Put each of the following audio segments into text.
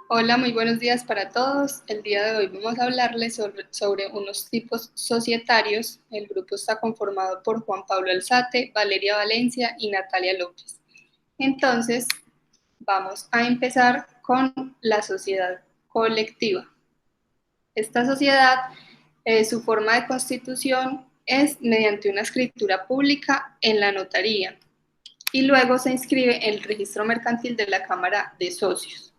Hola, muy buenos días para todos. El día de hoy vamos a hablarles sobre unos tipos societarios. El grupo está conformado por Juan Pablo Alzate, Valeria Valencia y Natalia López. Entonces, vamos a empezar con la sociedad colectiva. Esta sociedad, su forma de constitución es mediante una escritura pública en la notaría y luego se inscribe en el registro mercantil de la Cámara de Socios.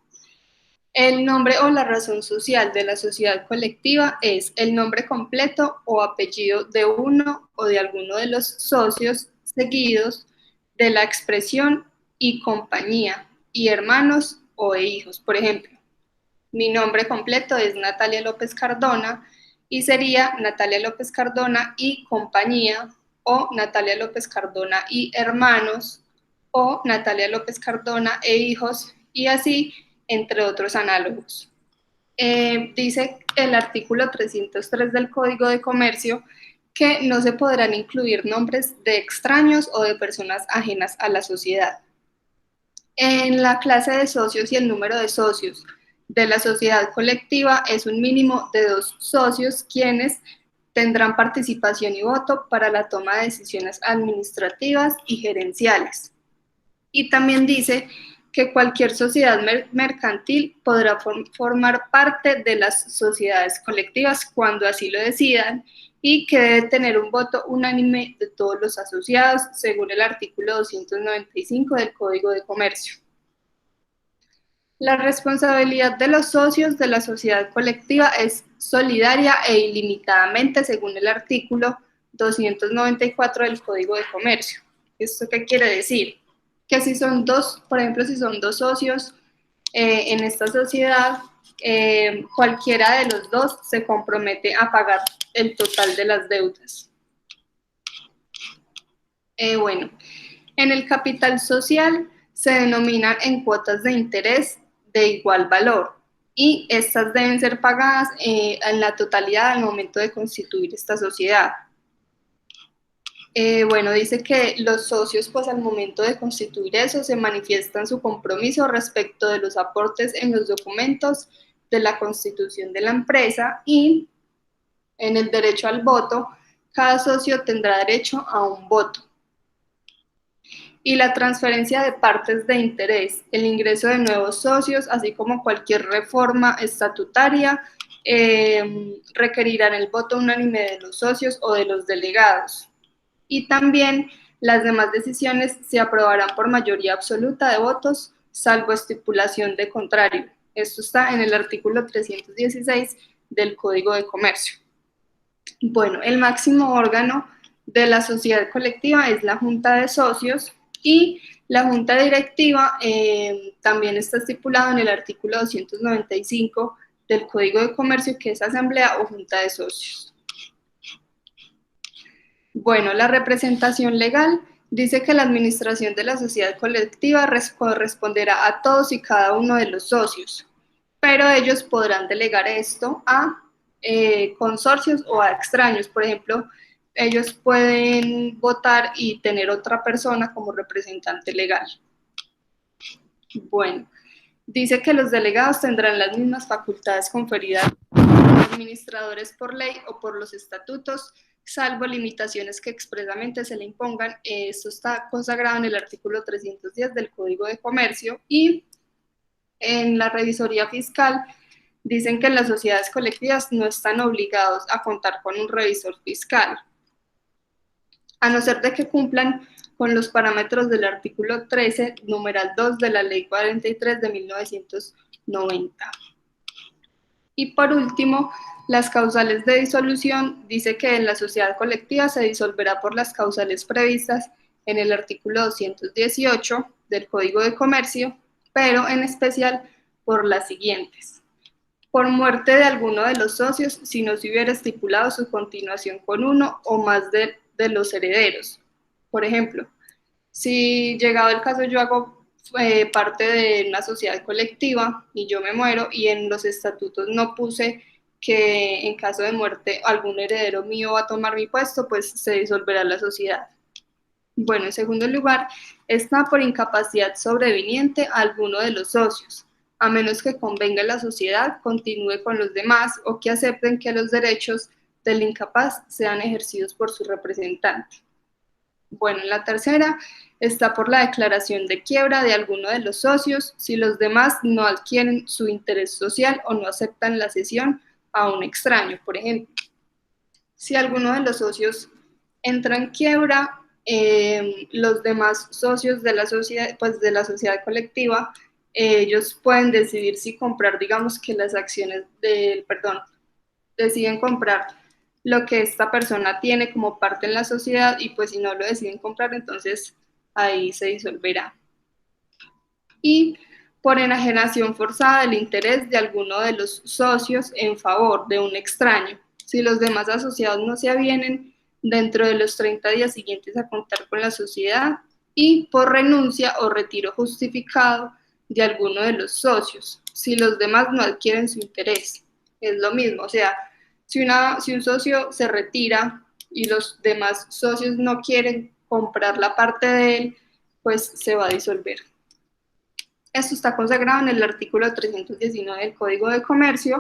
El nombre o la razón social de la sociedad colectiva es el nombre completo o apellido de uno o de alguno de los socios seguidos de la expresión y compañía y hermanos o hijos. Por ejemplo, mi nombre completo es Natalia López Cardona y sería Natalia López Cardona y compañía o Natalia López Cardona y hermanos o Natalia López Cardona e hijos y así entre otros análogos. Dice el artículo 303 del Código de Comercio que no se podrán incluir nombres de extraños o de personas ajenas a la sociedad. En la clase de socios y el número de socios de la sociedad colectiva es un mínimo de 2 socios quienes tendrán participación y voto para la toma de decisiones administrativas y gerenciales. Y también dice que cualquier sociedad mercantil podrá formar parte de las sociedades colectivas cuando así lo decidan y que debe tener un voto unánime de todos los asociados, según el artículo 295 del Código de Comercio. La responsabilidad de los socios de la sociedad colectiva es solidaria e ilimitadamente, según el artículo 294 del Código de Comercio. ¿Esto qué quiere decir? Que si son dos, por ejemplo, si son dos socios en esta sociedad, cualquiera de los dos se compromete a pagar el total de las deudas. Bueno, en el capital social se denominan en cuotas de interés de igual valor y estas deben ser pagadas en la totalidad al momento de constituir esta sociedad. Bueno, dice que los socios, pues al momento de constituir eso, se manifiestan su compromiso respecto de los aportes en los documentos de la constitución de la empresa y en el derecho al voto, cada socio tendrá derecho a un voto. Y la transferencia de partes de interés, el ingreso de nuevos socios, así como cualquier reforma estatutaria, requerirán el voto unánime de los socios o de los delegados. Y también las demás decisiones se aprobarán por mayoría absoluta de votos, salvo estipulación de contrario. Esto está en el artículo 316 del Código de Comercio. Bueno, el máximo órgano de la sociedad colectiva es la Junta de Socios y la Junta Directiva también está estipulado en el artículo 295 del Código de Comercio, que es asamblea o Junta de Socios. Bueno, la representación legal dice que la administración de la sociedad colectiva corresponderá a todos y cada uno de los socios, pero ellos podrán delegar esto a consorcios o a extraños. Por ejemplo, ellos pueden votar y tener otra persona como representante legal. Bueno, dice que los delegados tendrán las mismas facultades conferidas por los administradores por ley o por los estatutos, salvo limitaciones que expresamente se le impongan. Esto está consagrado en el artículo 310 del Código de Comercio y en la revisoría fiscal dicen que las sociedades colectivas no están obligados a contar con un revisor fiscal, a no ser de que cumplan con los parámetros del artículo 13, numeral 2 de la Ley 43 de 1990. Y por último, las causales de disolución dice que en la sociedad colectiva se disolverá por las causales previstas en el artículo 218 del Código de Comercio, pero en especial por las siguientes: por muerte de alguno de los socios, si no se hubiera estipulado su continuación con uno o más de los herederos. Por ejemplo, si llegado el caso yo hago parte de una sociedad colectiva y yo me muero y en los estatutos no puse que en caso de muerte algún heredero mío va a tomar mi puesto, pues se disolverá la sociedad. Bueno, en segundo lugar, está por incapacidad sobreviniente a alguno de los socios, a menos que convenga a la sociedad continúe con los demás o que acepten que los derechos del incapaz sean ejercidos por su representante. Bueno, en la tercera está por la declaración de quiebra de alguno de los socios si los demás no adquieren su interés social o no aceptan la cesión a un extraño, por ejemplo. Si alguno de los socios entra en quiebra, los demás socios de la sociedad, pues de la sociedad colectiva, ellos pueden decidir si comprar, digamos que las acciones del, perdón, deciden comprar lo que esta persona tiene como parte en la sociedad y pues si no lo deciden comprar, entonces ahí se disolverá. Y por enajenación forzada del interés de alguno de los socios en favor de un extraño, si los demás asociados no se avienen dentro de los 30 días siguientes a contar con la sociedad, y por renuncia o retiro justificado de alguno de los socios, si los demás no adquieren su interés. Es lo mismo, o sea, si un socio se retira y los demás socios no quieren comprar la parte de él, pues se va a disolver. Esto está consagrado en el artículo 319 del Código de Comercio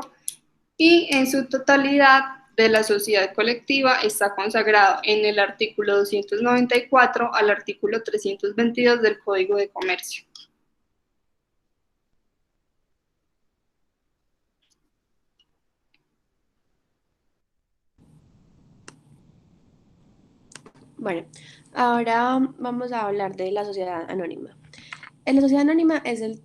y en su totalidad de la sociedad colectiva está consagrado en el artículo 294 al artículo 322 del Código de Comercio. Bueno, ahora vamos a hablar de la sociedad anónima. La sociedad anónima es el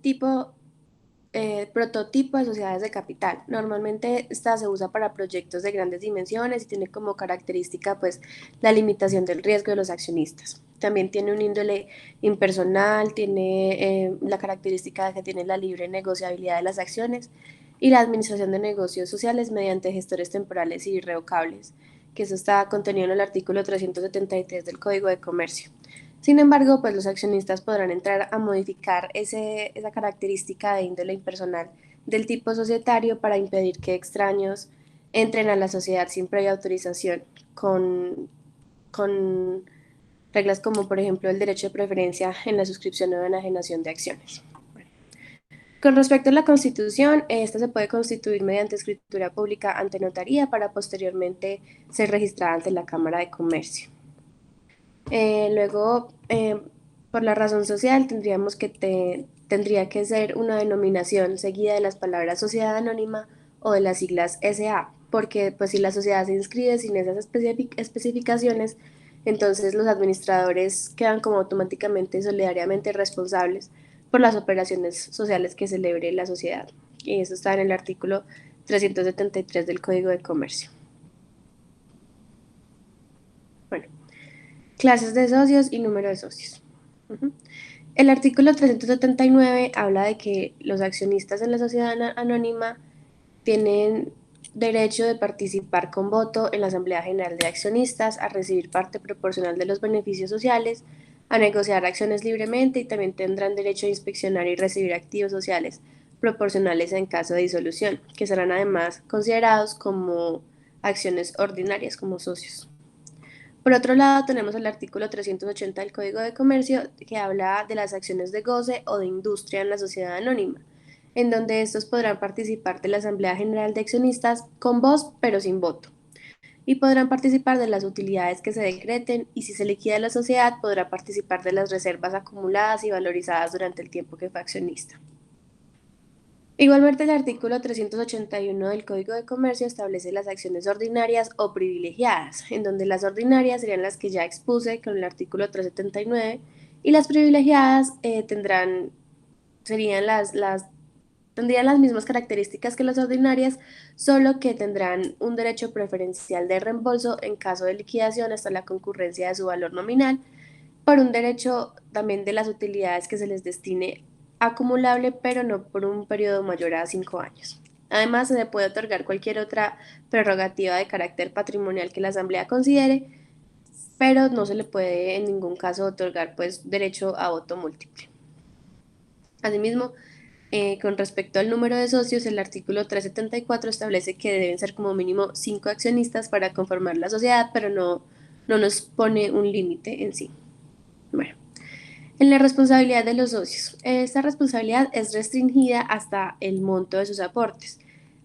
prototipo de sociedades de capital. Normalmente esta se usa para proyectos de grandes dimensiones y tiene como característica pues la limitación del riesgo de los accionistas. También tiene un índole impersonal, tiene la característica de que tiene la libre negociabilidad de las acciones y la administración de negocios sociales mediante gestores temporales y irrevocables, que eso está contenido en el artículo 373 del Código de Comercio. Sin embargo, pues los accionistas podrán entrar a modificar esa característica de índole impersonal del tipo societario para impedir que extraños entren a la sociedad sin previa autorización, con reglas como por ejemplo el derecho de preferencia en la suscripción o enajenación de acciones. Con respecto a la constitución, esta se puede constituir mediante escritura pública ante notaría para posteriormente ser registrada ante la Cámara de Comercio. Luego, por la razón social, tendría que ser una denominación seguida de las palabras sociedad anónima o de las siglas SA, porque pues si la sociedad se inscribe sin esas especificaciones, entonces los administradores quedan como automáticamente y solidariamente responsables por las operaciones sociales que celebre la sociedad. Y eso está en el artículo 373 del Código de Comercio. Bueno, clases de socios y número de socios. El artículo 379 habla de que los accionistas en la sociedad anónima tienen derecho de participar con voto en la Asamblea General de Accionistas, a recibir parte proporcional de los beneficios sociales, a negociar acciones libremente y también tendrán derecho a inspeccionar y recibir activos sociales proporcionales en caso de disolución, que serán además considerados como acciones ordinarias como socios. Por otro lado, tenemos el artículo 380 del Código de Comercio que habla de las acciones de goce o de industria en la sociedad anónima, en donde estos podrán participar de la Asamblea General de Accionistas con voz pero sin voto, y podrán participar de las utilidades que se decreten, y si se liquida la sociedad podrá participar de las reservas acumuladas y valorizadas durante el tiempo que fue accionista. Igualmente, el artículo 381 del Código de Comercio establece las acciones ordinarias o privilegiadas, en donde las ordinarias serían las que ya expuse con el artículo 379 y las privilegiadas tendrían las mismas características que las ordinarias, solo que tendrán un derecho preferencial de reembolso en caso de liquidación hasta la concurrencia de su valor nominal, por un derecho también de las utilidades que se les destine acumulable, pero no por un periodo mayor a 5 años. Además, se le puede otorgar cualquier otra prerrogativa de carácter patrimonial que la Asamblea considere, pero no se le puede en ningún caso otorgar pues derecho a voto múltiple. Asimismo, con respecto al número de socios, el artículo 374 establece que deben ser como mínimo 5 accionistas para conformar la sociedad, pero no nos pone un límite en sí. Bueno, en la responsabilidad de los socios. Esta responsabilidad es restringida hasta el monto de sus aportes,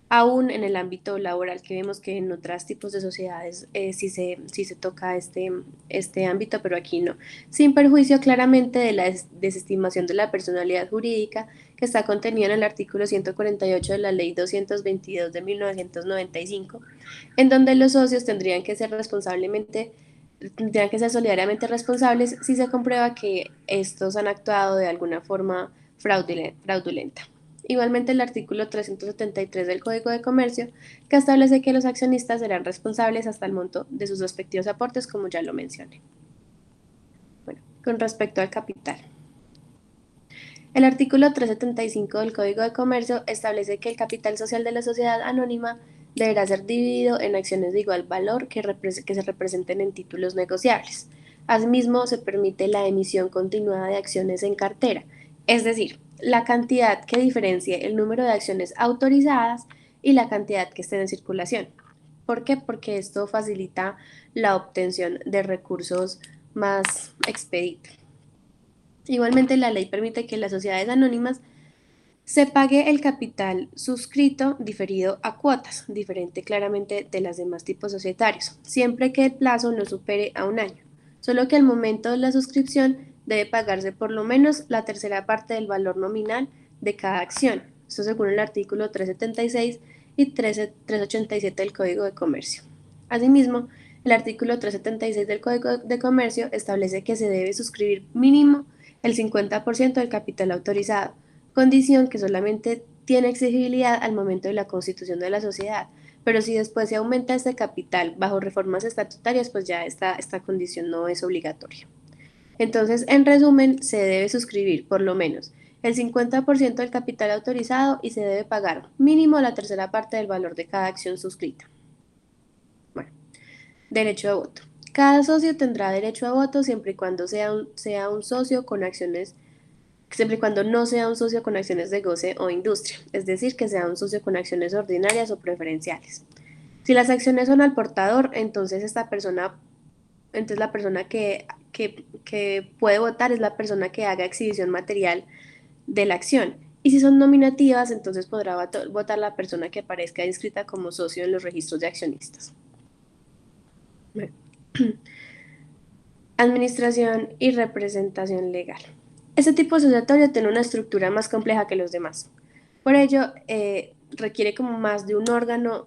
aún en el ámbito laboral, que vemos que en otros tipos de sociedades sí se toca este ámbito, pero aquí no, sin perjuicio claramente de la desestimación de la personalidad jurídica que está contenida en el artículo 148 de la Ley 222 de 1995, en donde los socios tendrían que ser solidariamente responsables si se comprueba que estos han actuado de alguna forma fraudulenta. Igualmente el artículo 373 del Código de Comercio, que establece que los accionistas serán responsables hasta el monto de sus respectivos aportes, como ya lo mencioné. Bueno, con respecto al capital. El artículo 375 del Código de Comercio establece que el capital social de la sociedad anónima deberá ser dividido en acciones de igual valor que se representen en títulos negociables. Asimismo, se permite la emisión continuada de acciones en cartera, es decir, la cantidad que diferencie el número de acciones autorizadas y la cantidad que estén en circulación. ¿Por qué? Porque esto facilita la obtención de recursos más expeditos. Igualmente, la ley permite que las sociedades anónimas se pague el capital suscrito diferido a cuotas, diferente claramente de los demás tipos societarios, siempre que el plazo no supere a un año. Solo que al momento de la suscripción debe pagarse por lo menos la tercera parte del valor nominal de cada acción. Esto según el artículo 376 y 387 del Código de Comercio. Asimismo, el artículo 376 del Código de Comercio establece que se debe suscribir mínimo el 50% del capital autorizado, condición que solamente tiene exigibilidad al momento de la constitución de la sociedad, pero si después se aumenta este capital bajo reformas estatutarias, pues ya esta condición no es obligatoria. Entonces, en resumen, se debe suscribir por lo menos el 50% del capital autorizado y se debe pagar mínimo la tercera parte del valor de cada acción suscrita. Bueno, derecho de voto. Cada socio tendrá derecho a voto siempre y cuando sea un socio con acciones siempre y cuando no sea un socio con acciones de goce o industria, es decir, que sea un socio con acciones ordinarias o preferenciales. Si las acciones son al portador, entonces la persona que puede votar es la persona que haga exhibición material de la acción. Y si son nominativas, entonces podrá votar la persona que aparezca inscrita como socio en los registros de accionistas. Bueno. Administración y representación legal. Este tipo societario tiene una estructura más compleja que los demás. Por ello, requiere como más de un órgano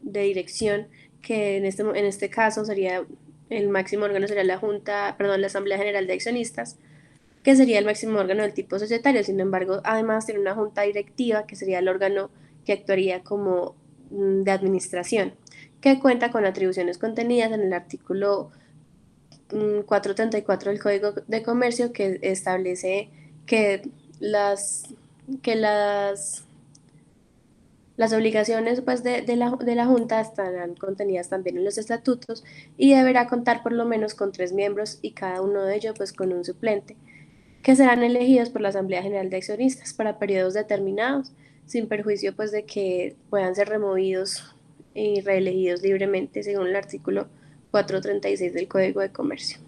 de dirección, que en este caso sería el máximo órgano sería la Asamblea General de Accionistas, que sería el máximo órgano del tipo societario. Sin embargo, además tiene una junta directiva, que sería el órgano que actuaría como de administración, que cuenta con atribuciones contenidas en el artículo 434 del Código de Comercio, que establece que que las obligaciones pues, de la Junta estarán contenidas también en los estatutos y deberá contar por lo menos con 3 miembros y cada uno de ellos pues, con un suplente, que serán elegidos por la Asamblea General de Accionistas para periodos determinados, sin perjuicio pues, de que puedan ser removidos y reelegidos libremente según el artículo 436 del Código de Comercio.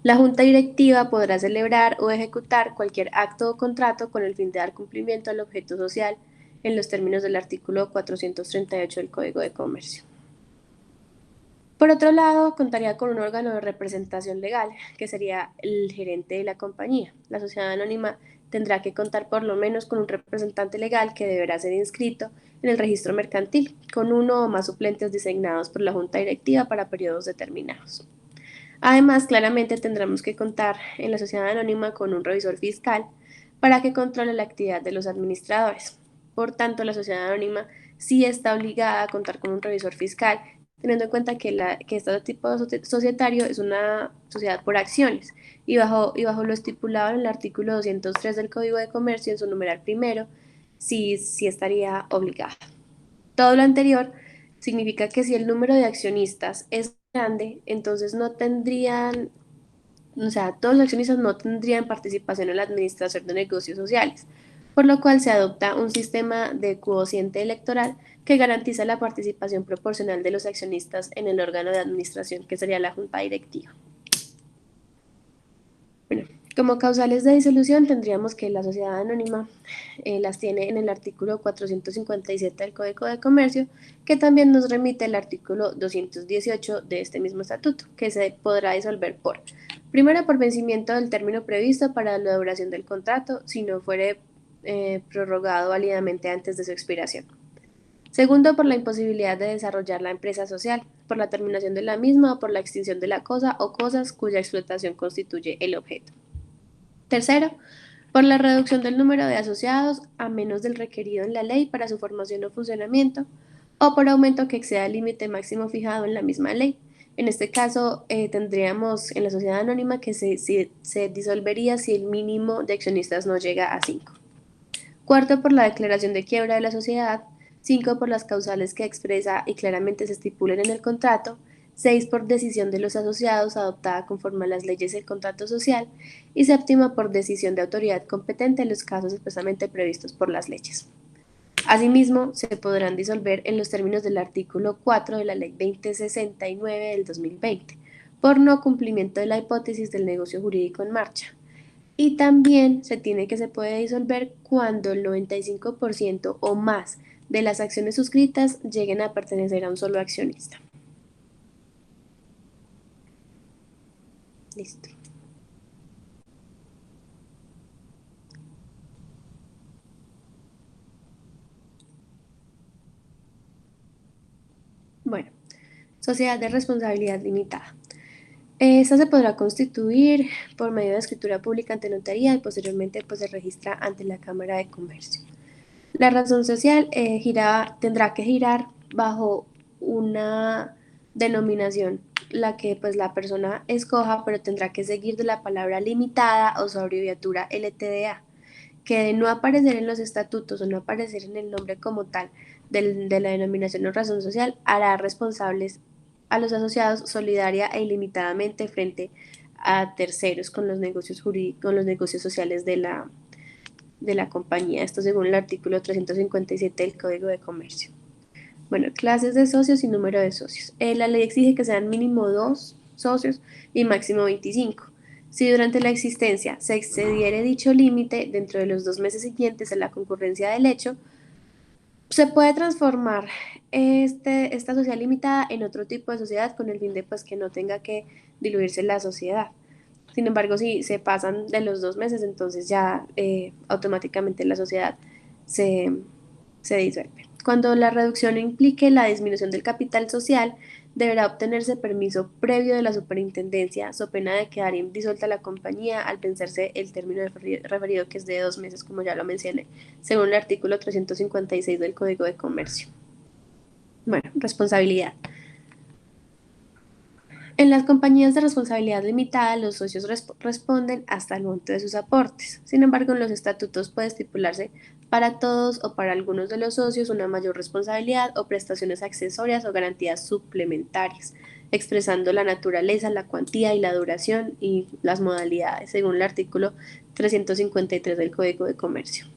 La Junta Directiva podrá celebrar o ejecutar cualquier acto o contrato con el fin de dar cumplimiento al objeto social en los términos del artículo 438 del Código de Comercio. Por otro lado, contaría con un órgano de representación legal, que sería el gerente de la compañía. La sociedad anónima tendrá que contar por lo menos con un representante legal que deberá ser inscrito en el registro mercantil, con uno o más suplentes designados por la Junta Directiva para periodos determinados. Además, claramente tendremos que contar en la sociedad anónima con un revisor fiscal para que controle la actividad de los administradores. Por tanto, la sociedad anónima sí está obligada a contar con un revisor fiscal, teniendo en cuenta que este tipo societario es una sociedad por acciones y bajo lo estipulado en el artículo 203 del Código de Comercio en su numeral primero, sí estaría obligada. Todo lo anterior significa que si el número de accionistas es grande, entonces todos los accionistas no tendrían participación en la administración de negocios sociales, por lo cual se adopta un sistema de cociente electoral que garantiza la participación proporcional de los accionistas en el órgano de administración, que sería la junta directiva. Como causales de disolución tendríamos que la sociedad anónima las tiene en el artículo 457 del Código de Comercio, que también nos remite el artículo 218 de este mismo estatuto, que se podrá disolver primero, por vencimiento del término previsto para la duración del contrato, si no fuere prorrogado válidamente antes de su expiración. Segundo, por la imposibilidad de desarrollar la empresa social, por la terminación de la misma o por la extinción de la cosa o cosas cuya explotación constituye el objeto. Tercero, por la reducción del número de asociados a menos del requerido en la ley para su formación o funcionamiento, o por aumento que exceda el límite máximo fijado en la misma ley. En este caso, tendríamos en la sociedad anónima que se disolvería si el mínimo de accionistas no llega a 5. Cuarto, por la declaración de quiebra de la sociedad. 5, por las causales que expresa y claramente se estipulen en el contrato. 6, por decisión de los asociados adoptada conforme a las leyes del contrato social. Y séptima, por decisión de autoridad competente en los casos expresamente previstos por las leyes. Asimismo, se podrán disolver en los términos del artículo 4 de la Ley 2069 del 2020, por no cumplimiento de la hipótesis del negocio jurídico en marcha. Y también se puede disolver cuando el 95% o más de las acciones suscritas lleguen a pertenecer a un solo accionista. Listo. Bueno, sociedad de responsabilidad limitada. Esta se podrá constituir por medio de escritura pública ante notaría y posteriormente pues, se registra ante la Cámara de Comercio. La razón social tendrá que girar bajo una denominación, la que pues la persona escoja, pero tendrá que seguir de la palabra limitada o su abreviatura LTDA, que de no aparecer en los estatutos o no aparecer en el nombre como tal de la denominación o razón social, hará responsables a los asociados solidaria e ilimitadamente frente a terceros con los negocios jurídicos, con los negocios sociales de la compañía, esto según el artículo 357 del Código de Comercio. Bueno, clases de socios y número de socios. La ley exige que sean mínimo 2 socios y máximo 25. Si durante la existencia se excediere dicho límite dentro de los 2 meses siguientes a la concurrencia del hecho, se puede transformar esta sociedad limitada en otro tipo de sociedad con el fin de pues, que no tenga que diluirse la sociedad. Sin embargo, si se pasan de los 2 meses, entonces ya automáticamente la sociedad se, se disuelve. Cuando la reducción implique la disminución del capital social, deberá obtenerse permiso previo de la superintendencia, so pena de quedar disuelta la compañía al vencerse el término referido, que es de 2 meses, como ya lo mencioné, según el artículo 356 del Código de Comercio. Bueno, responsabilidad. En las compañías de responsabilidad limitada, los socios responden hasta el monto de sus aportes. Sin embargo, en los estatutos puede estipularse para todos o para algunos de los socios una mayor responsabilidad o prestaciones accesorias o garantías suplementarias, expresando la naturaleza, la cuantía y la duración y las modalidades, según el artículo 353 del Código de Comercio.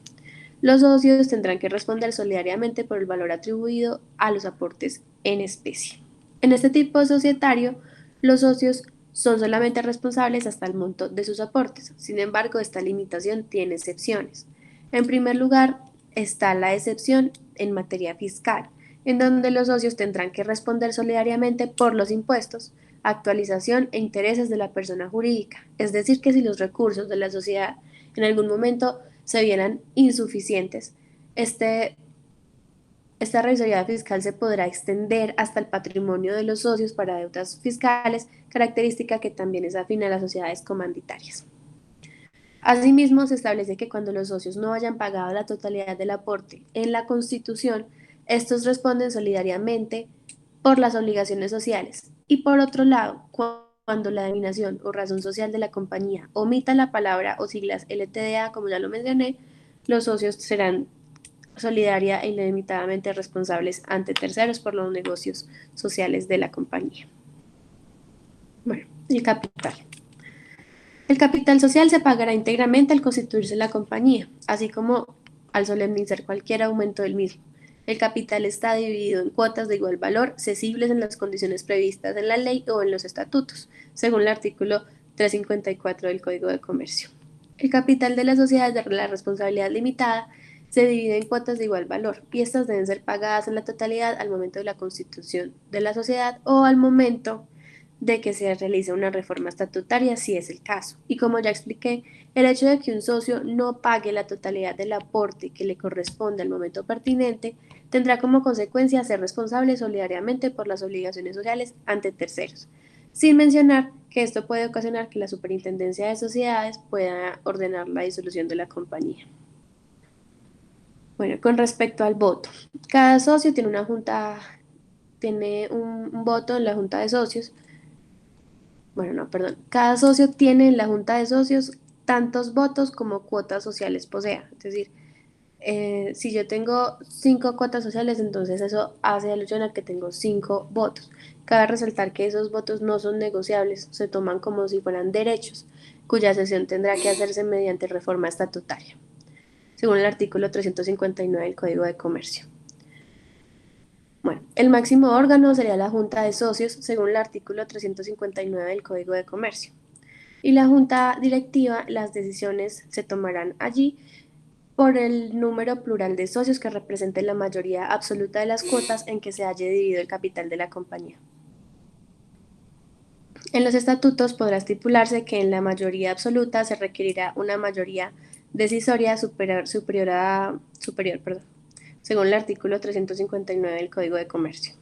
Los socios tendrán que responder solidariamente por el valor atribuido a los aportes en especie. En este tipo societario, los socios son solamente responsables hasta el monto de sus aportes. Sin embargo, esta limitación tiene excepciones. En primer lugar, está la excepción en materia fiscal, en donde los socios tendrán que responder solidariamente por los impuestos, actualización e intereses de la persona jurídica. Es decir, que si los recursos de la sociedad en algún momento se vieran insuficientes, esta revisoría fiscal se podrá extender hasta el patrimonio de los socios para deudas fiscales, característica que también es afín a las sociedades comanditarias. Asimismo, se establece que cuando los socios no hayan pagado la totalidad del aporte en la Constitución, estos responden solidariamente por las obligaciones sociales. Y por otro lado, cuando la denominación o razón social de la compañía omita la palabra o siglas LTDA, como ya lo mencioné, los socios serán solidaria e ilimitadamente responsables ante terceros por los negocios sociales de la compañía. Bueno, el capital. El capital social se pagará íntegramente al constituirse la compañía, así como al solemnizar cualquier aumento del mismo. El capital está dividido en cuotas de igual valor, cesibles en las condiciones previstas en la ley o en los estatutos, según el artículo 354 del Código de Comercio. El capital de la sociedad de la responsabilidad limitada se divide en cuotas de igual valor y estas deben ser pagadas en la totalidad al momento de la constitución de la sociedad o al momento de que se realice una reforma estatutaria si es el caso. Y como ya expliqué, el hecho de que un socio no pague la totalidad del aporte que le corresponde al momento pertinente tendrá como consecuencia ser responsable solidariamente por las obligaciones sociales ante terceros, sin mencionar que esto puede ocasionar que la Superintendencia de Sociedades pueda ordenar la disolución de la compañía. Bueno, con respecto al voto, cada socio tiene tiene un voto en la junta de socios. Bueno, no, perdón. Cada socio tiene en la junta de socios tantos votos como cuotas sociales posea. Es decir, si yo tengo 5 cuotas sociales, entonces eso hace alusión a que tengo 5 votos. Cabe resaltar que esos votos no son negociables, se toman como si fueran derechos, cuya cesión tendrá que hacerse mediante reforma estatutaria, según el artículo 359 del Código de Comercio. Bueno, el máximo órgano sería la Junta de Socios, según el artículo 359 del Código de Comercio. Y la Junta Directiva, las decisiones se tomarán allí por el número plural de socios que representen la mayoría absoluta de las cuotas en que se haya dividido el capital de la compañía. En los estatutos podrá estipularse que en la mayoría absoluta se requerirá una mayoría decisoria superior, según el artículo 359 del Código de Comercio.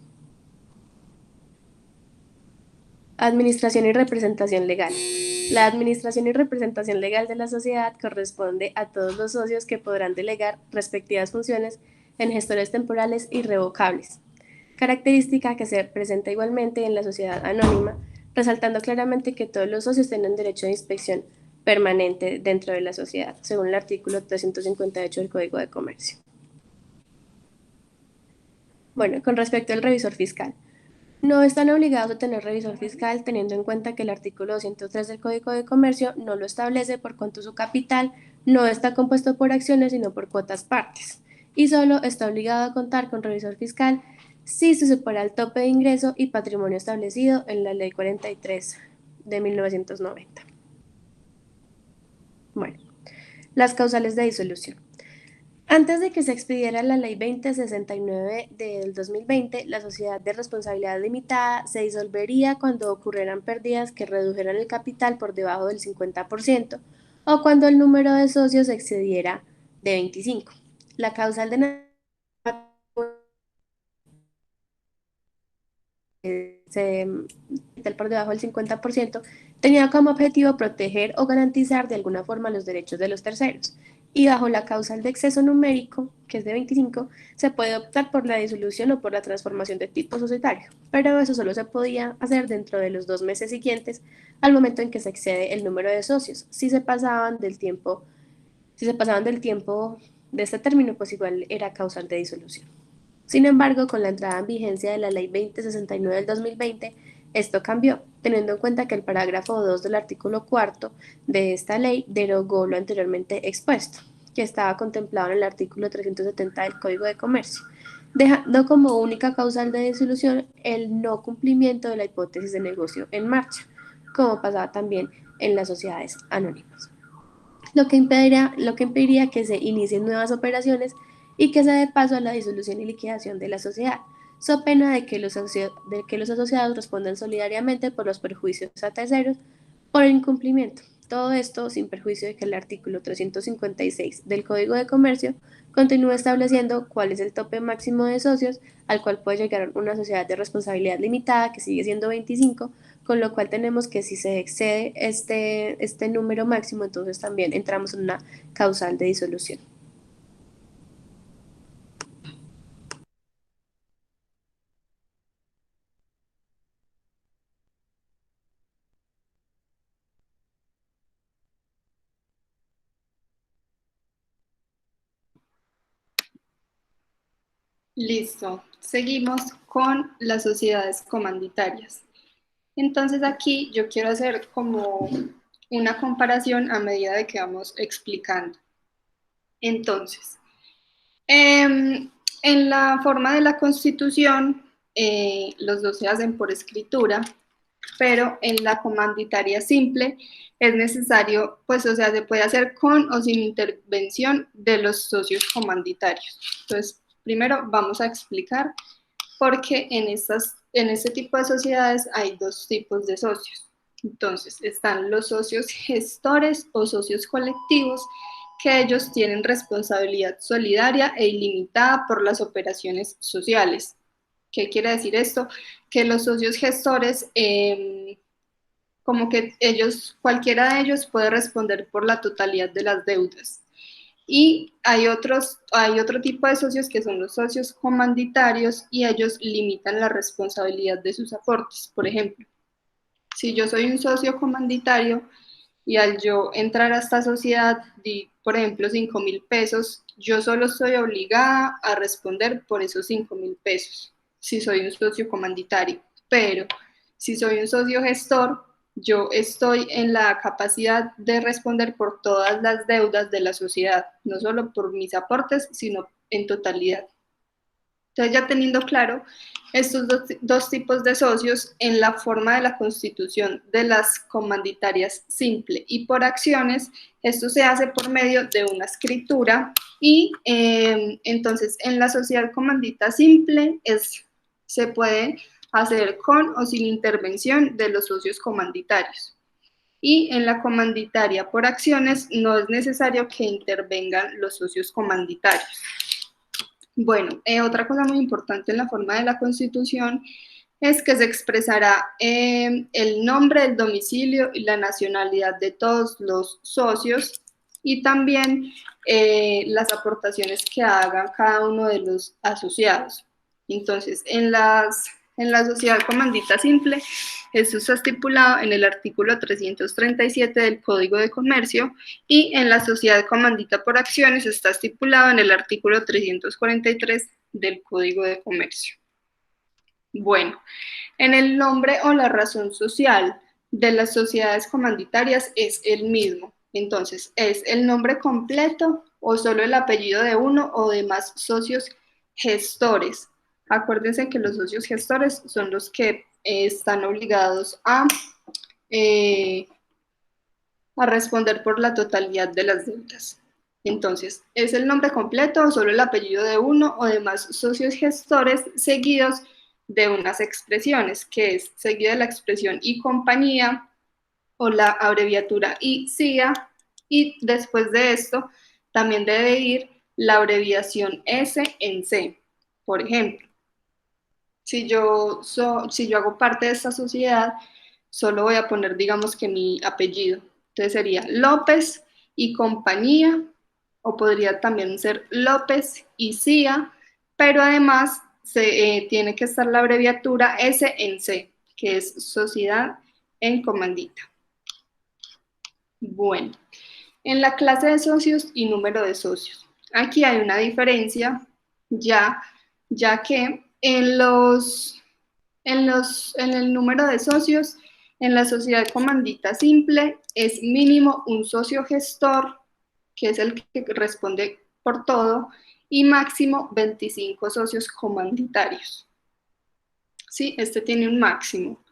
Administración y representación legal. La administración y representación legal de la sociedad corresponde a todos los socios que podrán delegar respectivas funciones en gestores temporales irrevocables, característica que se presenta igualmente en la sociedad anónima, resaltando claramente que todos los socios tienen derecho de inspección permanente dentro de la sociedad, según el artículo 358 del Código de Comercio. Bueno, con respecto al revisor fiscal. No están obligados a tener revisor fiscal teniendo en cuenta que el artículo 203 del Código de Comercio no lo establece por cuanto su capital no está compuesto por acciones sino por cuotas partes y solo está obligado a contar con revisor fiscal si se supera el tope de ingreso y patrimonio establecido en la Ley 43 de 1990. Bueno, las causales de disolución. Antes de que se expidiera la Ley 2069 del 2020, la sociedad de responsabilidad limitada se disolvería cuando ocurrieran pérdidas que redujeran el capital por debajo del 50% o cuando el número de socios excediera de 25. La causal de se por debajo del 50% tenía como objetivo proteger o garantizar de alguna forma los derechos de los terceros. Y bajo la causal de exceso numérico, que es de 25, se puede optar por la disolución o por la transformación de tipo societario, pero eso solo se podía hacer dentro de los 2 meses siguientes al momento en que se excede el número de socios. Si se pasaban del tiempo de este término, pues igual era causal de disolución. Sin embargo, con la entrada en vigencia de la Ley 2069 del 2020, esto cambió, teniendo en cuenta que el parágrafo 2 del artículo 4 de esta ley derogó lo anteriormente expuesto, que estaba contemplado en el artículo 370 del Código de Comercio, dejando como única causal de disolución el no cumplimiento de la hipótesis de negocio en marcha, como pasaba también en las sociedades anónimas, lo que impediría que se inicien nuevas operaciones y que se dé paso a la disolución y liquidación de la sociedad, so pena de que los asociados respondan solidariamente por los perjuicios a terceros por el incumplimiento. Todo esto sin perjuicio de que el artículo 356 del Código de Comercio continúa estableciendo cuál es el tope máximo de socios al cual puede llegar una sociedad de responsabilidad limitada, que sigue siendo 25, con lo cual tenemos que si se excede este número máximo, entonces también entramos en una causal de disolución. Listo. Seguimos con las sociedades comanditarias. Entonces aquí yo quiero hacer como una comparación a medida de que vamos explicando. Entonces, en la forma de la Constitución, los dos se hacen por escritura pero en la comanditaria simple es necesario, pues, o sea, se puede hacer con o sin intervención de los socios comanditarios. Entonces, primero vamos a explicar por qué en este tipo de sociedades hay dos tipos de socios. Entonces, están los socios gestores o socios colectivos, que ellos tienen responsabilidad solidaria e ilimitada por las operaciones sociales. ¿Qué quiere decir esto? Que los socios gestores, como que ellos, cualquiera de ellos puede responder por la totalidad de las deudas. Y hay otro tipo de socios que son los socios comanditarios y ellos limitan la responsabilidad de sus aportes. Por ejemplo, si yo soy un socio comanditario y al yo entrar a esta sociedad di, por ejemplo, 5.000 pesos, yo solo estoy obligada a responder por esos 5.000 pesos, si soy un socio comanditario. Pero si soy un socio gestor, yo estoy en la capacidad de responder por todas las deudas de la sociedad, no solo por mis aportes, sino en totalidad. Entonces, ya teniendo claro estos dos tipos de socios en la forma de la constitución de las comanditarias simple y por acciones, esto se hace por medio de una escritura y entonces en la sociedad comandita simple se puede hacer con o sin intervención de los socios comanditarios. Y en la comanditaria por acciones no es necesario que intervengan los socios comanditarios. Bueno, otra cosa muy importante en la forma de la Constitución es que se expresará el nombre, el domicilio y la nacionalidad de todos los socios y también las aportaciones que hagan cada uno de los asociados. Entonces, en la sociedad comandita simple, esto está estipulado en el artículo 337 del Código de Comercio y en la sociedad comandita por acciones está estipulado en el artículo 343 del Código de Comercio. Bueno, en el nombre o la razón social de las sociedades comanditarias es el mismo. Entonces, es el nombre completo o solo el apellido de uno o de más socios gestores. Acuérdense que los socios gestores son los que están obligados a responder por la totalidad de las deudas. Entonces, es el nombre completo o solo el apellido de uno o de más socios gestores seguidos de unas expresiones, que es seguida de la expresión y compañía o la abreviatura y CIA, y después de esto también debe ir la abreviación S en C. Por ejemplo, si yo hago parte de esta sociedad, solo voy a poner, digamos que mi apellido. Entonces sería López y compañía, o podría también ser López y CIA, pero además tiene que estar la abreviatura S en C, que es Sociedad en Comandita. Bueno, en la clase de socios y número de socios. Aquí hay una diferencia, ya que en el número de socios, en la sociedad comandita simple, es mínimo un socio gestor, que es el que responde por todo, y máximo 25 socios comanditarios. Sí, este tiene un máximo.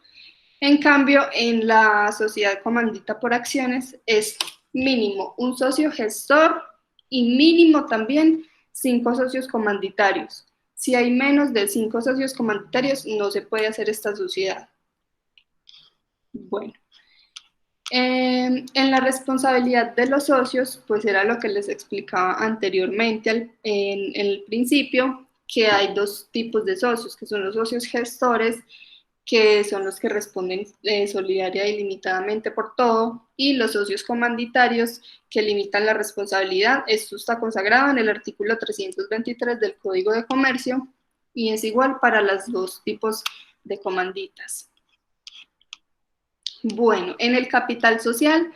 En cambio, en la sociedad comandita por acciones es mínimo un socio gestor y mínimo también 5 socios comanditarios. Si hay menos de 5 socios comanditarios, no se puede hacer esta sociedad. Bueno, en la responsabilidad de los socios, pues era lo que les explicaba anteriormente en el principio, que hay dos tipos de socios, que son los socios gestores, que son los que responden solidaria y limitadamente por todo, y los socios comanditarios, que limitan la responsabilidad. Esto está consagrado en el artículo 323 del Código de Comercio, y es igual para los dos tipos de comanditas. Bueno, en el capital social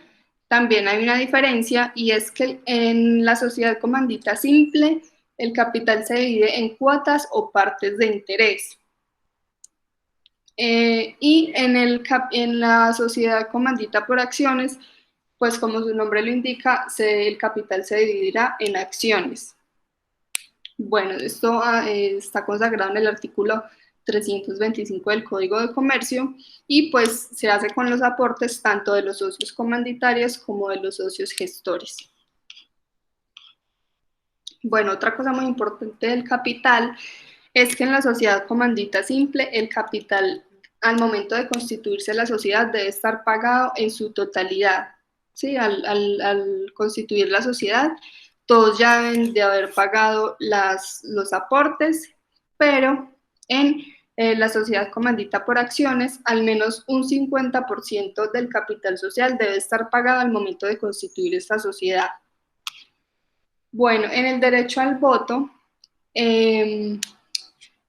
también hay una diferencia, y es que en la sociedad comandita simple, el capital se divide en cuotas o partes de interés. Y en la sociedad comandita por acciones, pues como su nombre lo indica, el capital se dividirá en acciones. Bueno, esto está consagrado en el artículo 325 del Código de Comercio, y pues se hace con los aportes tanto de los socios comanditarios como de los socios gestores. Bueno, otra cosa muy importante del capital es que en la sociedad comandita simple, el capital al momento de constituirse la sociedad debe estar pagado en su totalidad. ¿Sí? Al constituir la sociedad, todos ya deben de haber pagado los aportes, pero en la sociedad comandita por acciones, al menos un 50% del capital social debe estar pagado al momento de constituir esta sociedad. Bueno, en el derecho al voto, en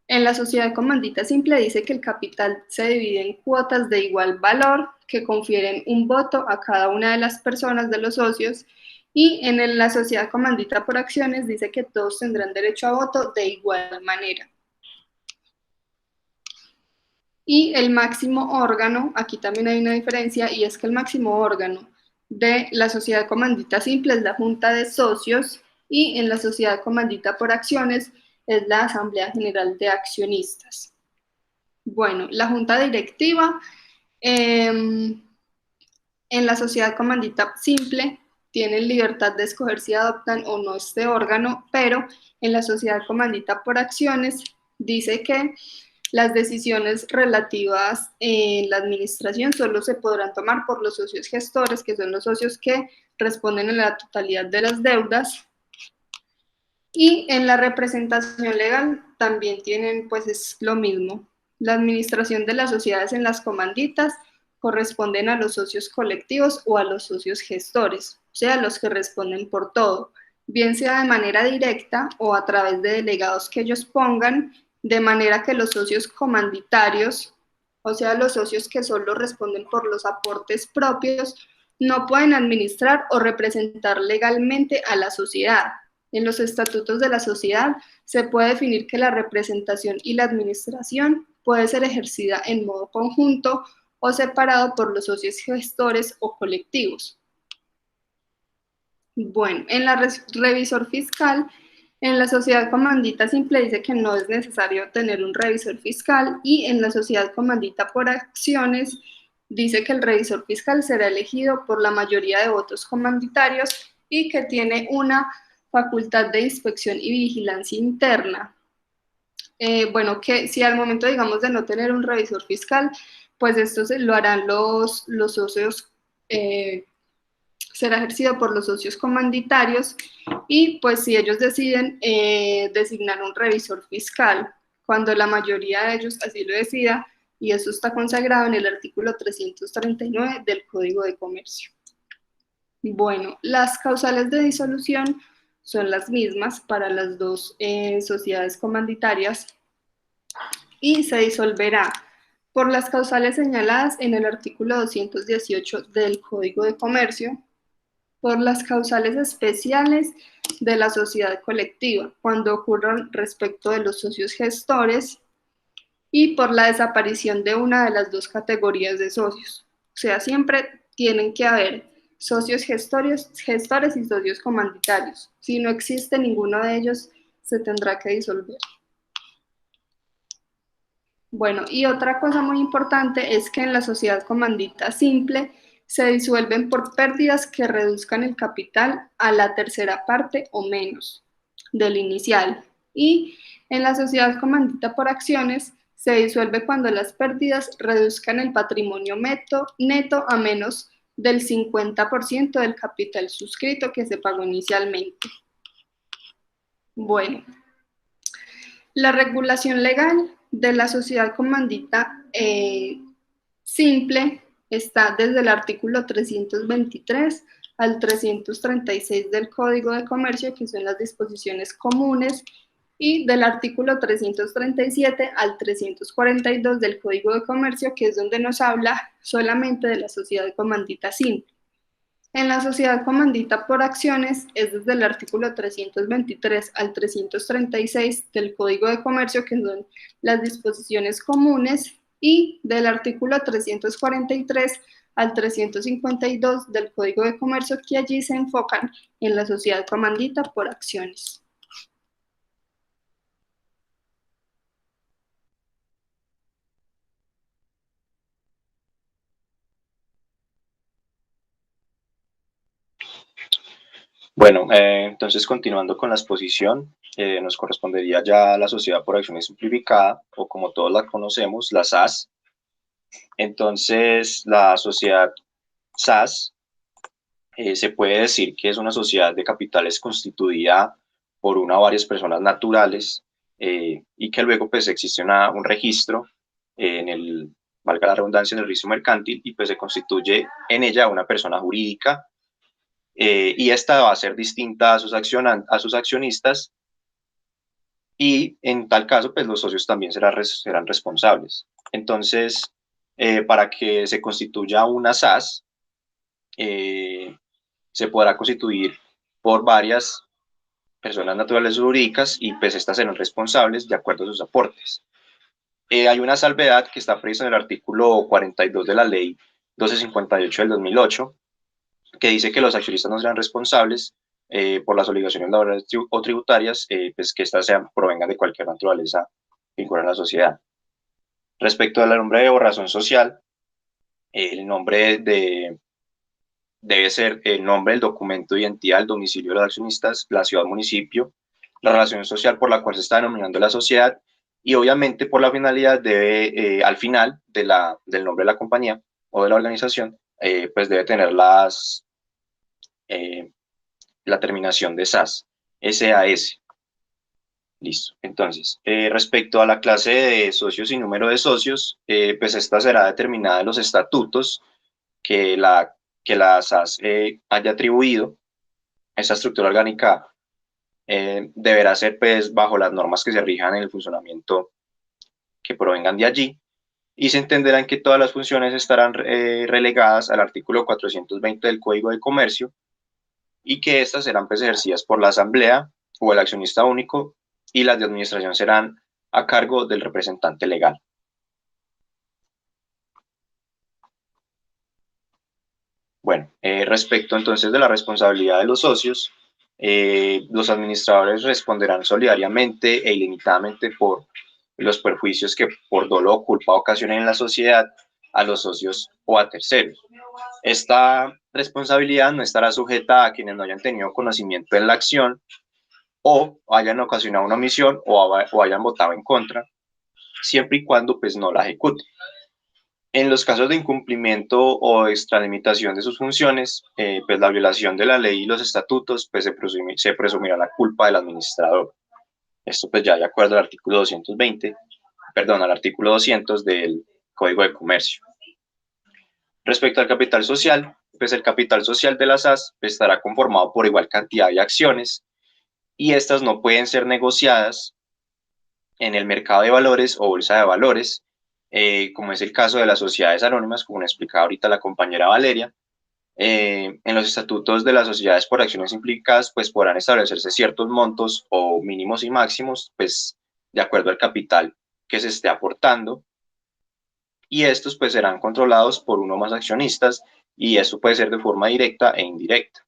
la sociedad comandita simple dice que el capital se divide en cuotas de igual valor que confieren un voto a cada una de las personas de los socios, y en la sociedad comandita por acciones dice que todos tendrán derecho a voto de igual manera. Y el máximo órgano, aquí también hay una diferencia, y es que el máximo órgano de la sociedad comandita simple es la Junta de Socios, y en la sociedad comandita por acciones es la Asamblea General de Accionistas. Bueno, la Junta Directiva en la sociedad comandita simple tienen libertad de escoger si adoptan o no este órgano, pero en la sociedad comandita por acciones dice que las decisiones relativas en la administración solo se podrán tomar por los socios gestores, que son los socios que responden a la totalidad de las deudas. Y en la representación legal también tienen, pues es lo mismo. La administración de las sociedades en las comanditas corresponden a los socios colectivos o a los socios gestores, o sea, los que responden por todo, bien sea de manera directa o a través de delegados que ellos pongan, de manera que los socios comanditarios, o sea, los socios que solo responden por los aportes propios, no pueden administrar o representar legalmente a la sociedad. En los estatutos de la sociedad se puede definir que la representación y la administración puede ser ejercida en modo conjunto o separado por los socios gestores o colectivos. Bueno, en la revisor fiscal, en la sociedad comandita simple dice que no es necesario tener un revisor fiscal, y en la sociedad comandita por acciones dice que el revisor fiscal será elegido por la mayoría de votos comanditarios y que tiene una facultad de inspección y vigilancia interna. Bueno, que si al momento, digamos, de no tener un revisor fiscal, pues esto lo harán los socios, será ejercido por los socios comanditarios, y pues si ellos deciden designar un revisor fiscal, cuando la mayoría de ellos así lo decida, y eso está consagrado en el artículo 339 del Código de Comercio. Bueno, las causales de disolución son las mismas para las dos sociedades comanditarias, y se disolverá por las causales señaladas en el artículo 218 del Código de Comercio, por las causales especiales de la sociedad colectiva, cuando ocurran respecto de los socios gestores, y por la desaparición de una de las dos categorías de socios. O sea, siempre tienen que haber socios gestores y socios comanditarios. Si no existe ninguno de ellos, se tendrá que disolver. Bueno, y otra cosa muy importante es que en la sociedad comandita simple se disuelven por pérdidas que reduzcan el capital a la tercera parte o menos del inicial. Y en la sociedad comandita por acciones se disuelve cuando las pérdidas reduzcan el patrimonio neto a menos del 50% del capital suscrito que se pagó inicialmente. Bueno, la regulación legal de la sociedad comandita simple está desde el artículo 323 al 336 del Código de Comercio, que son las disposiciones comunes, y del artículo 337 al 342 del Código de Comercio, que es donde nos habla solamente de la sociedad comandita simple. En la sociedad comandita por acciones es desde el artículo 323 al 336 del Código de Comercio, que son las disposiciones comunes, y del artículo 343 al 352 del Código de Comercio, que allí se enfocan en la sociedad comandita por acciones. Bueno, entonces continuando con la exposición, nos correspondería ya la sociedad por acciones simplificada, o como todos la conocemos, la SAS. Entonces, la sociedad SAS se puede decir que es una sociedad de capitales constituida por una o varias personas naturales, y que luego pues existe un registro en el, valga la redundancia, en el registro mercantil, y pues se constituye en ella una persona jurídica, y esta va a ser distinta a a sus accionistas, y en tal caso pues los socios también serán responsables. Entonces, para que se constituya una SAS, se podrá constituir por varias personas naturales o jurídicas, y pues estas serán responsables de acuerdo a sus aportes. Hay una salvedad que está prevista en el artículo 42 de la ley 1258 del 2008, que dice que los accionistas no serán responsables por las obligaciones laborales o tributarias, pues que éstas provengan de cualquier naturaleza que incurra en la sociedad. Respecto al nombre o razón social, el nombre debe ser el nombre, el documento de identidad, el domicilio de los accionistas, la ciudad, municipio, la relación social por la cual se está denominando la sociedad, y obviamente por la finalidad debe, al final del nombre de la compañía o de la organización, pues debe tener eh, la terminación de SAS, SAS. Listo. Entonces, respecto a la clase de socios y número de socios, pues esta será determinada en los estatutos que la SAS haya atribuido. Esta estructura orgánica deberá ser pues bajo las normas que se rijan en el funcionamiento que provengan de allí, y se entenderán que todas las funciones estarán relegadas al artículo 420 del Código de Comercio, y que estas serán pues ejercidas por la asamblea o el accionista único, y las de administración serán a cargo del representante legal. Bueno, respecto entonces de la responsabilidad de los socios, los administradores responderán solidariamente e ilimitadamente por los perjuicios que por dolo o culpa ocasionen en la sociedad a los socios o a terceros. Esta responsabilidad no estará sujeta a quienes no hayan tenido conocimiento de la acción, o hayan ocasionado una omisión, o hayan votado en contra, siempre y cuando pues no la ejecuten. En los casos de incumplimiento o extralimitación de sus funciones, pues la violación de la ley y los estatutos, pues se presumirá la culpa del administrador. Esto pues ya de acuerdo al artículo 220, perdón, al artículo 200 del Código de Comercio. Respecto al capital social, pues el capital social de la SAS estará conformado por igual cantidad de acciones, y estas no pueden ser negociadas en el mercado de valores o bolsa de valores, como es el caso de las sociedades anónimas, como nos explicaba ahorita la compañera Valeria. En los estatutos de las sociedades por acciones implicadas, pues podrán establecerse ciertos montos o mínimos y máximos, pues de acuerdo al capital que se esté aportando, y estos pues serán controlados por uno o más accionistas, y esto puede ser de forma directa e indirecta.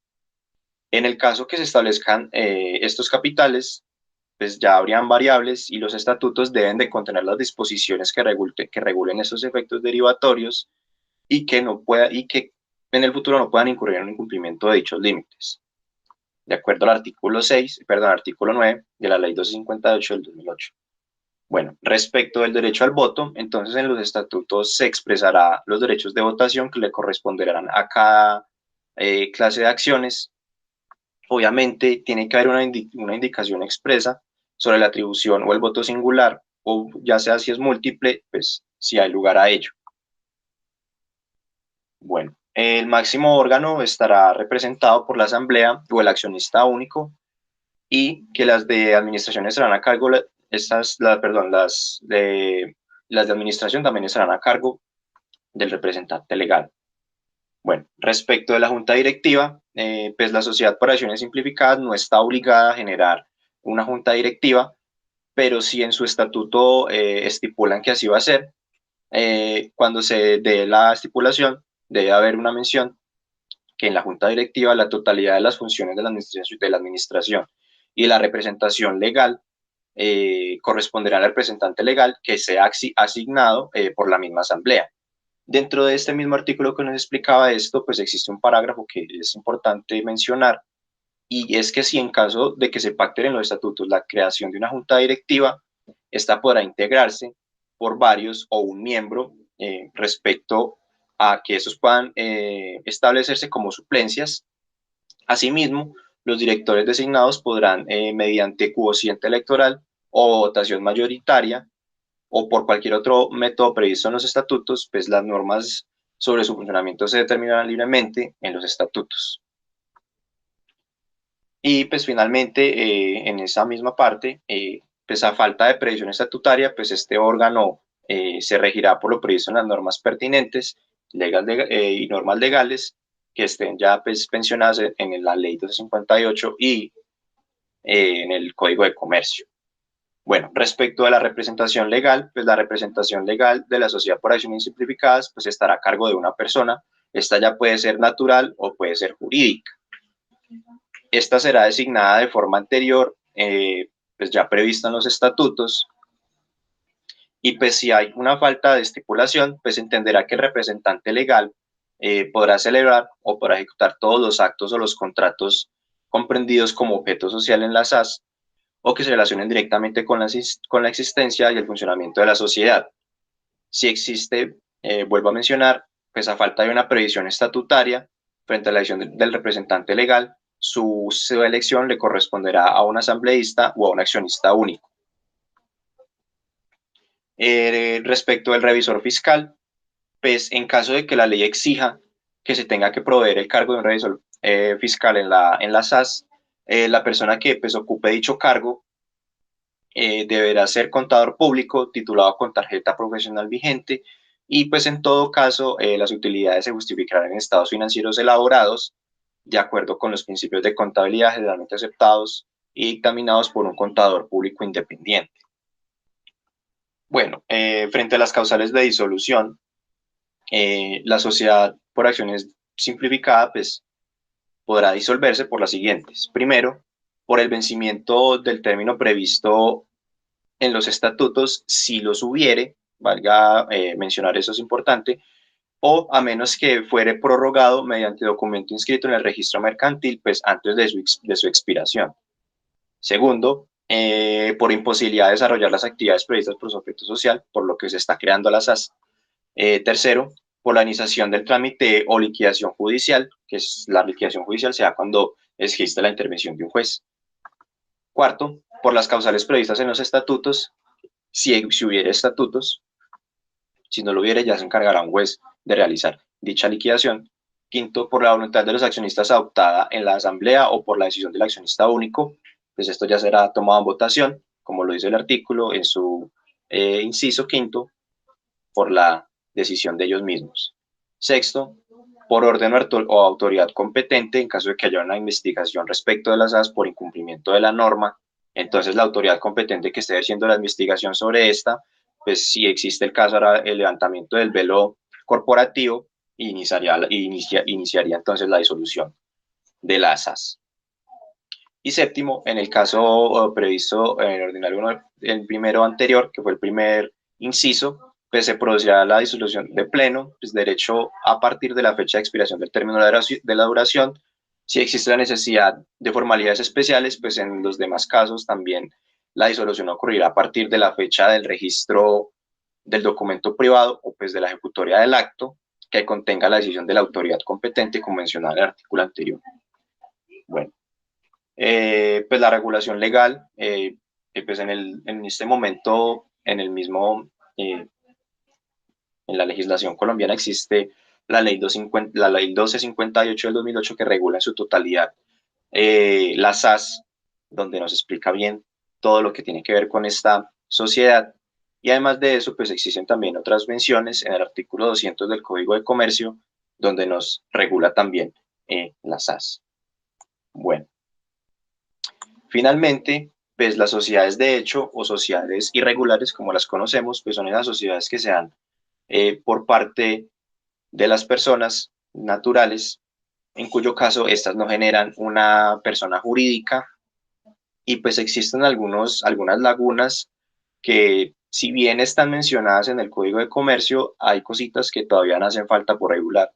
En el caso que se establezcan estos capitales, pues ya habrían variables, y los estatutos deben de contener las disposiciones que regulen esos efectos derivatorios, y que en el futuro no puedan incurrir en un incumplimiento de dichos límites, de acuerdo al artículo 9 de la Ley 258 del 2008. Bueno, respecto del derecho al voto, entonces en los estatutos se expresará los derechos de votación que le corresponderán a cada clase de acciones. Obviamente tiene que haber una indicación expresa sobre la atribución o el voto singular, o ya sea si es múltiple, pues si hay lugar a ello. Bueno, el máximo órgano estará representado por la asamblea o el accionista único, y que las de administración estarán a cargo, las de administración también estarán a cargo del representante legal. Bueno, respecto de la junta directiva, pues la sociedad por acciones simplificadas no está obligada a generar una junta directiva, pero si en su estatuto estipulan que así va a ser, cuando se dé la estipulación, debe haber una mención que en la junta directiva la totalidad de las funciones de la administración y la representación legal corresponderá al representante legal que sea asignado por la misma asamblea. Dentro de este mismo artículo que nos explicaba esto, pues existe un parágrafo que es importante mencionar, y es que si en caso de que se pacten en los estatutos la creación de una junta directiva, esta podrá integrarse por varios o un miembro respecto a que esos puedan establecerse como suplencias. Asimismo, los directores designados podrán, mediante quociente electoral o votación mayoritaria, o por cualquier otro método previsto en los estatutos, pues las normas sobre su funcionamiento se determinarán libremente en los estatutos. Y pues finalmente, en esa misma parte, pues a falta de previsión estatutaria, pues este órgano se regirá por lo previsto en las normas pertinentes y normas legales que estén ya pues, pensionadas en la Ley 258 y en el Código de Comercio. Bueno, respecto a la representación legal, pues la representación legal de la sociedad por acciones simplificadas pues estará a cargo de una persona. Esta ya puede ser natural o puede ser jurídica. Esta será designada de forma anterior, pues ya prevista en los estatutos, y pues si hay una falta de estipulación, pues entenderá que el representante legal podrá celebrar o podrá ejecutar todos los actos o los contratos comprendidos como objeto social en la SAS o que se relacionen directamente con la existencia y el funcionamiento de la sociedad. Si existe, vuelvo a mencionar, pues a falta de una previsión estatutaria frente a la elección del representante legal, su elección le corresponderá a un asambleísta o a un accionista único. Respecto del revisor fiscal, pues en caso de que la ley exija que se tenga que proveer el cargo de un revisor fiscal en la SAS, la persona que pues, ocupe dicho cargo deberá ser contador público titulado con tarjeta profesional vigente y pues en todo caso las utilidades se justificarán en estados financieros elaborados de acuerdo con los principios de contabilidad generalmente aceptados y dictaminados por un contador público independiente. Bueno, frente a las causales de disolución, la sociedad por acciones simplificada pues, podrá disolverse por las siguientes. Primero, por el vencimiento del término previsto en los estatutos, si los hubiere, valga mencionar eso es importante, o a menos que fuere prorrogado mediante documento inscrito en el registro mercantil, pues antes de su expiración. Segundo, por imposibilidad de desarrollar las actividades previstas por su objeto social, por lo que se está creando la SAS. Tercero, por la iniciación del trámite o liquidación judicial, que es la liquidación judicial se da cuando existe la intervención de un juez. Cuarto, por las causales previstas en los estatutos, si hubiera estatutos, si no lo hubiera ya se encargará un juez de realizar dicha liquidación. Quinto, por la voluntad de los accionistas adoptada en la asamblea o por la decisión del accionista único, pues esto ya será tomado en votación, como lo dice el artículo en su inciso quinto, por la decisión de ellos mismos. Sexto, por orden o autoridad competente en caso de que haya una investigación respecto de las SAS por incumplimiento de la norma. Entonces la autoridad competente que esté haciendo la investigación sobre esta, pues si existe el caso, hará el levantamiento del velo corporativo e iniciaría entonces la disolución de las SAS. Y séptimo, en el caso previsto en el ordinario, el primero anterior, que fue el primer inciso, pues se producirá la disolución de pleno, pues derecho a partir de la fecha de expiración del término de la duración. Si existe la necesidad de formalidades especiales, pues en los demás casos también la disolución ocurrirá a partir de la fecha del registro del documento privado o pues de la ejecutoria del acto que contenga la decisión de la autoridad competente, como mencionaba en el artículo anterior. Bueno, pues la regulación legal, pues en este momento, en la legislación colombiana existe la ley 1258 del 2008 que regula en su totalidad la SAS, donde nos explica bien todo lo que tiene que ver con esta sociedad. Y además de eso, pues existen también otras menciones en el artículo 200 del Código de Comercio, donde nos regula también la SAS. Bueno, finalmente, pues las sociedades de hecho o sociedades irregulares, como las conocemos, pues son esas sociedades que se dan por parte de las personas naturales, en cuyo caso estas no generan una persona jurídica y pues existen algunas lagunas que si bien están mencionadas en el Código de Comercio, hay cositas que todavía no hacen falta por regular,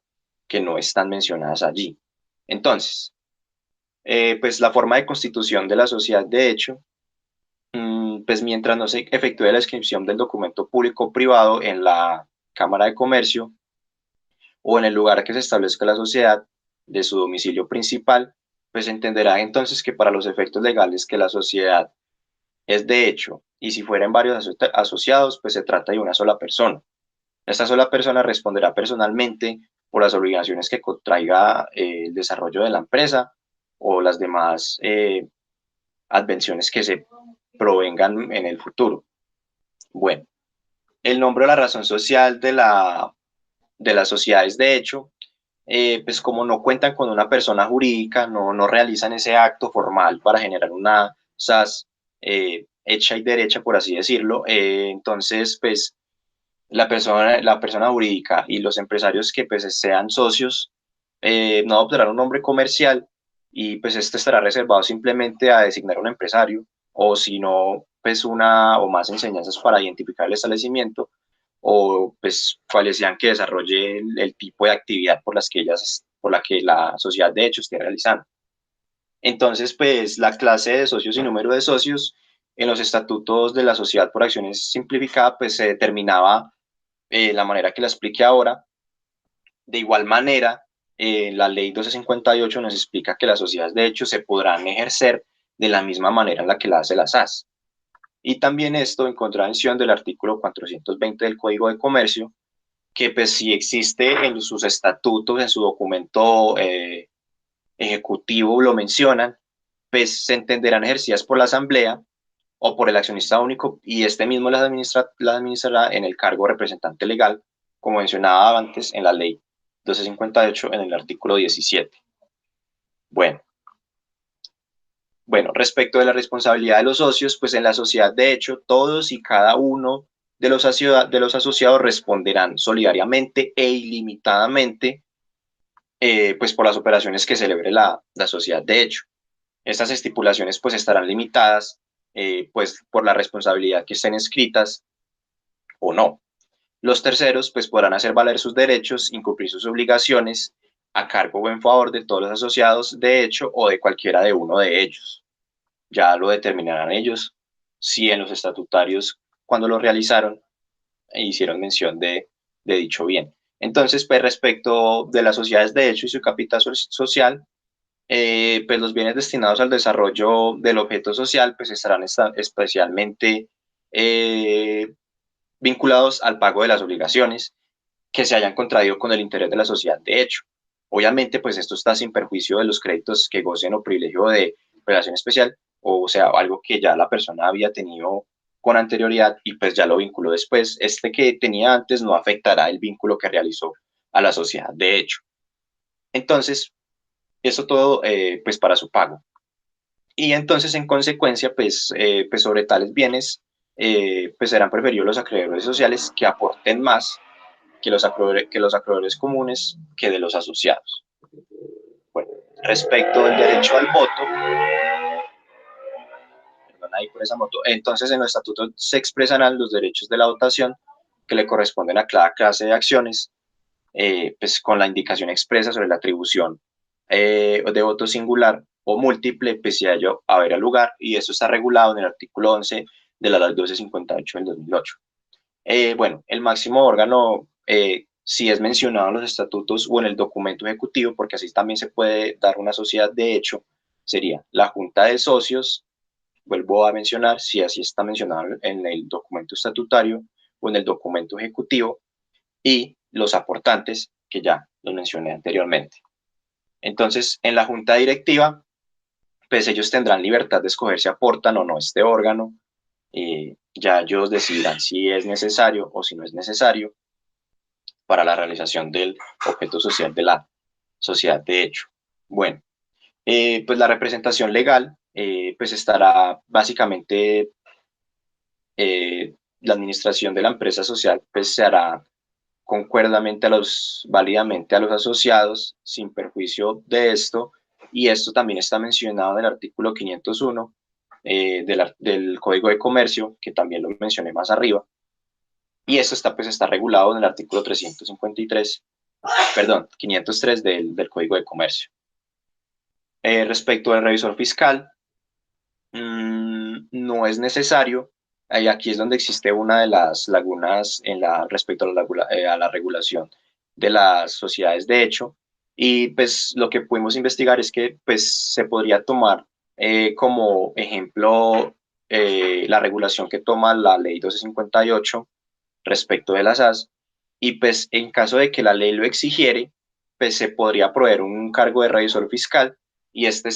que no están mencionadas allí. Entonces, pues la forma de constitución de la sociedad de hecho, pues mientras no se efectúe la inscripción del documento público o privado en la Cámara de Comercio o en el lugar que se establezca la sociedad de su domicilio principal, pues se entenderá entonces que para los efectos legales que la sociedad es de hecho, y si fueran varios asociados, pues se trata de una sola persona. Esta sola persona responderá personalmente por las obligaciones que contraiga el desarrollo de la empresa o las demás advenciones que se provengan en el futuro. Bueno, el nombre o la razón social de las sociedades de hecho, pues como no cuentan con una persona jurídica, no realizan ese acto formal para generar una SAS hecha y derecha, por así decirlo, entonces pues la persona jurídica y los empresarios que pues sean socios no adoptarán un nombre comercial y pues este estará reservado simplemente a designar un empresario o si no, pues una o más enseñanzas para identificar el establecimiento o pues cuáles sean que desarrolle el tipo de actividad por la que la sociedad de hecho esté realizando. Entonces, pues la clase de socios y número de socios en los estatutos de la sociedad por acciones simplificada, pues se determinaba la manera que la expliqué ahora. De igual manera, la ley 1258 nos explica que las sociedades de hecho se podrán ejercer de la misma manera en la que la hace la SAS. Y también esto en contravención del artículo 420 del Código de Comercio, que pues si existe en sus estatutos, en su documento ejecutivo lo mencionan, pues se entenderán ejercidas por la Asamblea o por el accionista único y este mismo las administrará en el cargo de representante legal, como mencionaba antes en la ley 1258 en el artículo 17. Bueno, respecto de la responsabilidad de los socios, pues en la sociedad de hecho todos y cada uno de los asociados responderán solidariamente e ilimitadamente pues por las operaciones que celebre la sociedad de hecho. Estas estipulaciones pues estarán limitadas pues por la responsabilidad que estén escritas o no. Los terceros pues podrán hacer valer sus derechos, incumplir sus obligaciones a cargo o en favor de todos los asociados de hecho o de cualquiera de uno de ellos. Ya lo determinarán ellos si en los estatutarios cuando lo realizaron hicieron mención de dicho bien. Entonces, pues respecto de las sociedades de hecho y su capital social, pues los bienes destinados al desarrollo del objeto social pues estarán especialmente vinculados al pago de las obligaciones que se hayan contraído con el interés de la sociedad de hecho. Obviamente, pues esto está sin perjuicio de los créditos que gocen o privilegio de relación especial, o sea, algo que ya la persona había tenido con anterioridad y pues ya lo vinculó después. Este que tenía antes no afectará el vínculo que realizó a la sociedad de hecho. Entonces, eso todo pues para su pago. Y entonces, en consecuencia, pues sobre tales bienes, pues serán preferidos los acreedores sociales que aporten más que los acreedores comunes que de los asociados. Bueno, respecto del derecho al voto, perdón ahí por esa moto, entonces en los estatutos se expresarán los derechos de la votación que le corresponden a cada clase de acciones, pues con la indicación expresa sobre la atribución de voto singular o múltiple, pese a ello haber lugar, y eso está regulado en el artículo 11 de la ley 1258 del 2008. Bueno, el máximo órgano, si es mencionado en los estatutos o en el documento ejecutivo, porque así también se puede dar una sociedad de hecho, sería la Junta de Socios, vuelvo a mencionar, si así está mencionado en el documento estatutario o en el documento ejecutivo, y los aportantes, que ya los mencioné anteriormente. Entonces, en la junta directiva, pues ellos tendrán libertad de escoger si aportan o no este órgano, ya ellos decidirán si es necesario o si no es necesario para la realización del objeto social de la sociedad de hecho. Bueno, pues la representación legal, pues estará básicamente, la administración de la empresa social, pues se hará válidamente a los asociados sin perjuicio de esto, y esto también está mencionado en el artículo 501 del Código de Comercio, que también lo mencioné más arriba, y esto está regulado en el artículo 503 del Código de Comercio. Respecto al revisor fiscal, no es necesario. Aquí es donde existe una de las lagunas respecto a la regulación de las sociedades de hecho. Y pues lo que pudimos investigar es que pues, se podría tomar como ejemplo la regulación que toma la ley 1258 respecto de las SAS. Y pues en caso de que la ley lo exigiere, pues se podría proveer un cargo de revisor fiscal y este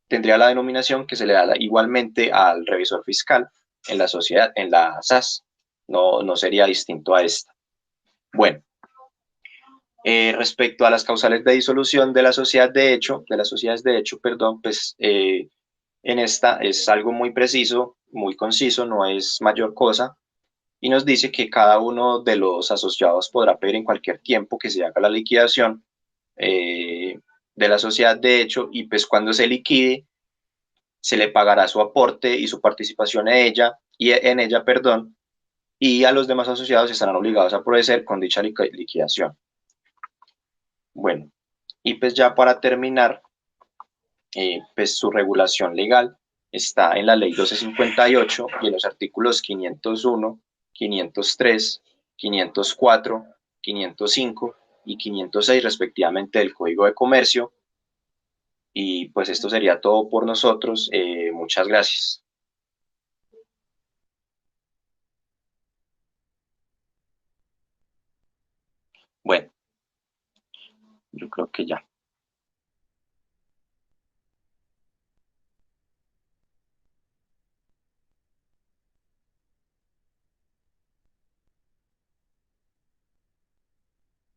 tendría la denominación que se le da igualmente al revisor fiscal en la sociedad, en la SAS. No sería distinto a esta. Bueno, respecto a las causales de disolución de la sociedad de hecho, de las sociedades de hecho, perdón, pues en esta es algo muy preciso, muy conciso, no es mayor cosa, y nos dice que cada uno de los asociados podrá pedir en cualquier tiempo que se haga la liquidación de la sociedad de hecho, y pues cuando se liquide se le pagará su aporte y su participación en ella, perdón, y a los demás asociados estarán obligados a proceder con dicha liquidación. Bueno, y pues ya para terminar, pues su regulación legal está en la ley 1258 y en los artículos 501, 503, 504, 505 y 506 respectivamente del Código de Comercio. Y pues esto sería todo por nosotros. Muchas gracias. Bueno, yo creo que ya.